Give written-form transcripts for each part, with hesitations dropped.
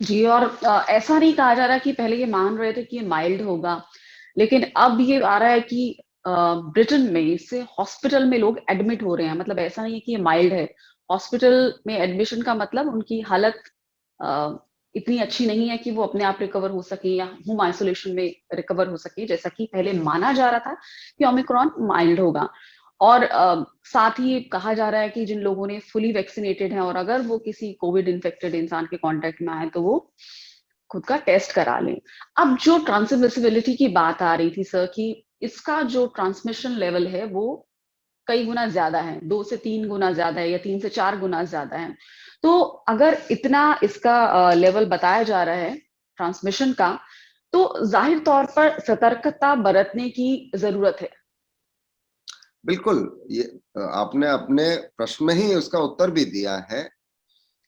जी। और ऐसा नहीं कहा जा रहा कि पहले ये मान रहे थे कि ये माइल्ड होगा, लेकिन अब ये आ रहा है कि ब्रिटेन में इससे हॉस्पिटल में लोग एडमिट हो रहे हैं। मतलब ऐसा नहीं है कि ये माइल्ड है। हॉस्पिटल में एडमिशन का मतलब उनकी हालत अ, इतनी अच्छी नहीं है कि वो अपने आप रिकवर हो सके या होम आइसोलेशन में रिकवर हो सके, जैसा कि पहले माना जा रहा था कि ओमिक्रॉन माइल्ड होगा। और साथ ही कहा जा रहा है कि जिन लोगों ने फुली वैक्सीनेटेड हैं और अगर वो किसी कोविड इन्फेक्टेड इंसान के कांटेक्ट में आए तो वो खुद का टेस्ट करा लें। अब जो ट्रांसमिसिबिलिटी की बात आ रही थी सर, कि इसका जो ट्रांसमिशन लेवल है वो कई गुना ज्यादा है, 2 से 3 गुना ज्यादा है या 3 से 4 गुना ज्यादा है। तो अगर इतना इसका लेवल बताया जा रहा है ट्रांसमिशन का, तो जाहिर तौर पर सतर्कता बरतने की जरूरत है। बिल्कुल। ये आपने अपने प्रश्न में ही उसका उत्तर भी दिया है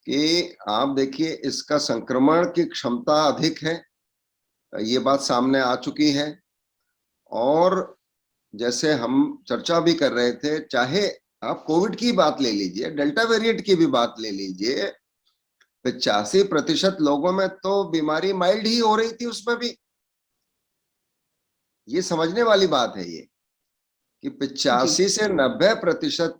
कि आप देखिए इसका संक्रमण की क्षमता अधिक है, ये बात सामने आ चुकी है। और जैसे हम चर्चा भी कर रहे थे, चाहे आप कोविड की बात ले लीजिए, डेल्टा वेरिएंट की भी बात ले लीजिए, 85% लोगों में तो बीमारी माइल्ड ही हो रही थी उसमें भी। ये समझने वाली बात है ये, कि जी 85 से 90%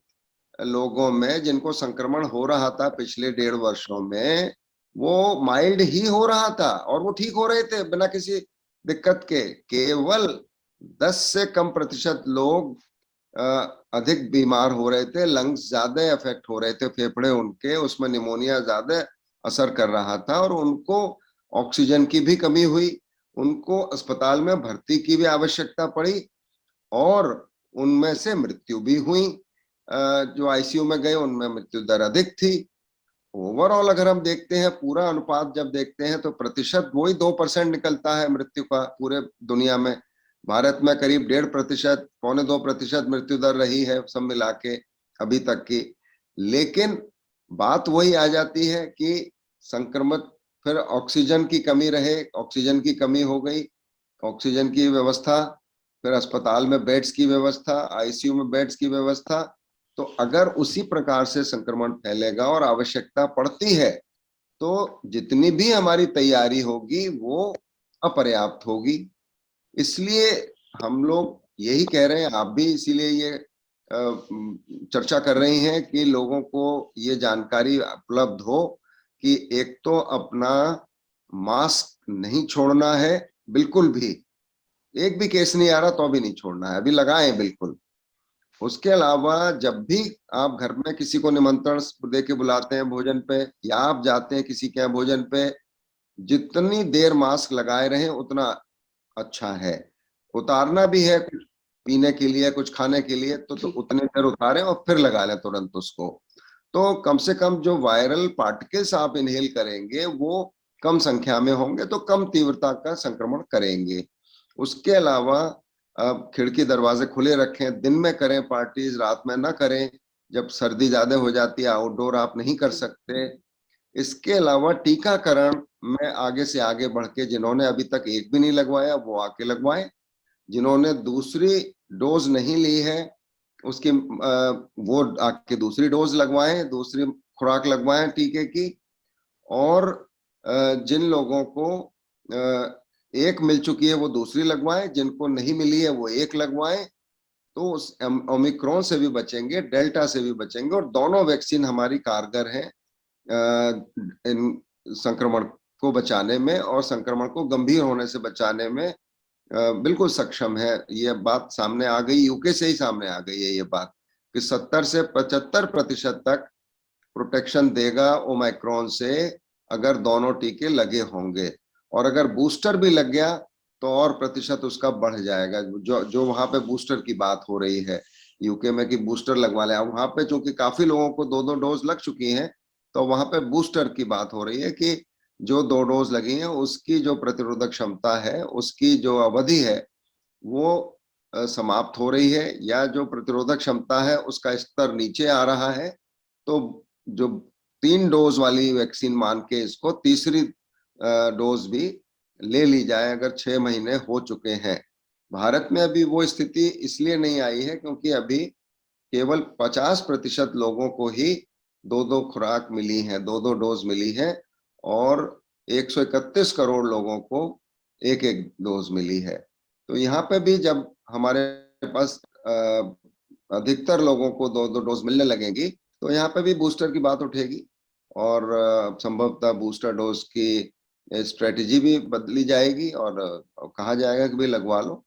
लोगों में जिनको संक्रमण हो रहा था पिछले 1.5 वर्षों में, वो माइल्ड ही हो रहा था और वो ठीक हो रहे थे बिना किसी दिक्कत के। केवल 10 से कम प्रतिशत लोग अधिक बीमार हो रहे थे, लंग्स ज्यादा इफेक्ट हो रहे थे, फेफड़े उनके, उसमें निमोनिया ज्यादा असर कर रहा था और उनको ऑक्सीजन की भी कमी हुई, उनको अस्पताल में भर्ती की भी आवश्यकता पड़ी और उनमें से मृत्यु भी हुई। जो आईसीयू में गए उनमें मृत्यु दर अधिक थी। ओवरऑल अगर हम देखते हैं, पूरा अनुपात जब देखते हैं, तो प्रतिशत वही 2% निकलता है मृत्यु का पूरे दुनिया में। भारत में करीब 1.5%, 1.25% मृत्यु दर रही है सब मिला के अभी तक की। लेकिन बात वही आ जाती है कि संक्रमित, फिर ऑक्सीजन की कमी रहे, ऑक्सीजन की कमी हो गई, ऑक्सीजन की व्यवस्था, फिर अस्पताल में बेड्स की व्यवस्था, आईसीयू में बेड्स की व्यवस्था। तो अगर उसी प्रकार से संक्रमण फैलेगा और आवश्यकता पड़ती है, तो जितनी भी हमारी तैयारी होगी वो अपर्याप्त होगी। इसलिए हम लोग यही कह रहे हैं, आप भी इसीलिए ये चर्चा कर रही हैं कि लोगों को ये जानकारी उपलब्ध हो कि एक तो अपना मास्क नहीं छोड़ना है बिल्कुल भी, एक भी केस नहीं आ रहा तो भी नहीं छोड़ना है, अभी लगाएं बिल्कुल। उसके अलावा जब भी आप घर में किसी को निमंत्रण दे के बुलाते हैं भोजन पे, या आप जाते हैं किसी के यहाँ भोजन पे, जितनी देर मास्क लगाए रहें उतना अच्छा है। उतारना भी है कुछ पीने के लिए, कुछ खाने के लिए, तो जी उतने देर उतारें और फिर लगा लें तुरंत उसको। तो कम से कम जो वायरल पार्टिकल्स आप इनहेल करेंगे वो कम संख्या में होंगे, तो कम तीव्रता का संक्रमण करेंगे। उसके अलावा खिड़की दरवाजे खुले रखें, दिन में करें पार्टीज, रात में ना करें। जब सर्दी ज्यादा हो जाती है आउटडोर आप नहीं कर जी सकते। इसके अलावा टीकाकरण में आगे से आगे बढ़ के, जिन्होंने अभी तक एक भी नहीं लगवाया वो आके लगवाएं। जिन्होंने दूसरी डोज नहीं ली है उसकी वो आके दूसरी डोज लगवाएं, दूसरी खुराक लगवाएं टीके की। और जिन लोगों को एक मिल चुकी है वो दूसरी लगवाएं, जिनको नहीं मिली है वो एक लगवाएं। तो उस ओमिक्रॉन से भी बचेंगे, डेल्टा से भी बचेंगे, और दोनों वैक्सीन हमारी कारगर हैं इन संक्रमण को बचाने में और संक्रमण को गंभीर होने से बचाने में बिल्कुल सक्षम है। ये बात सामने आ गई, यूके से ही सामने आ गई है ये बात, कि 70 से 75% तक प्रोटेक्शन देगा ओमाइक्रॉन से अगर दोनों टीके लगे होंगे। और अगर बूस्टर भी लग गया तो और प्रतिशत उसका बढ़ जाएगा। जो जो वहां पे बूस्टर की बात हो रही है यूके में कि बूस्टर लगवा लें, वहां पे चूंकि काफी लोगों को 2-2 डोज लग चुकी हैं, तो वहां पे बूस्टर की बात हो रही है कि जो 2 डोज लगी हैं उसकी जो प्रतिरोधक क्षमता है, उसकी जो अवधि है वो समाप्त हो रही है, या जो प्रतिरोधक क्षमता है उसका स्तर नीचे आ रहा है। तो जो 3 डोज वाली वैक्सीन मान के इसको तीसरी डोज भी ले ली जाए अगर 6 महीने हो चुके हैं। भारत में अभी वो स्थिति इसलिए नहीं आई है क्योंकि अभी केवल 50% लोगों को ही 2-2 खुराक मिली है, 2-2 डोज मिली है। और 131 करोड़ लोगों को एक एक डोज मिली है। तो यहाँ पे भी जब हमारे पास अधिकतर लोगों को दो दो डोज मिलने लगेंगी तो यहाँ पे भी बूस्टर की बात उठेगी और संभवतः बूस्टर डोज की स्ट्रेटेजी भी बदली जाएगी और कहा जाएगा कि भाई लगवा लो।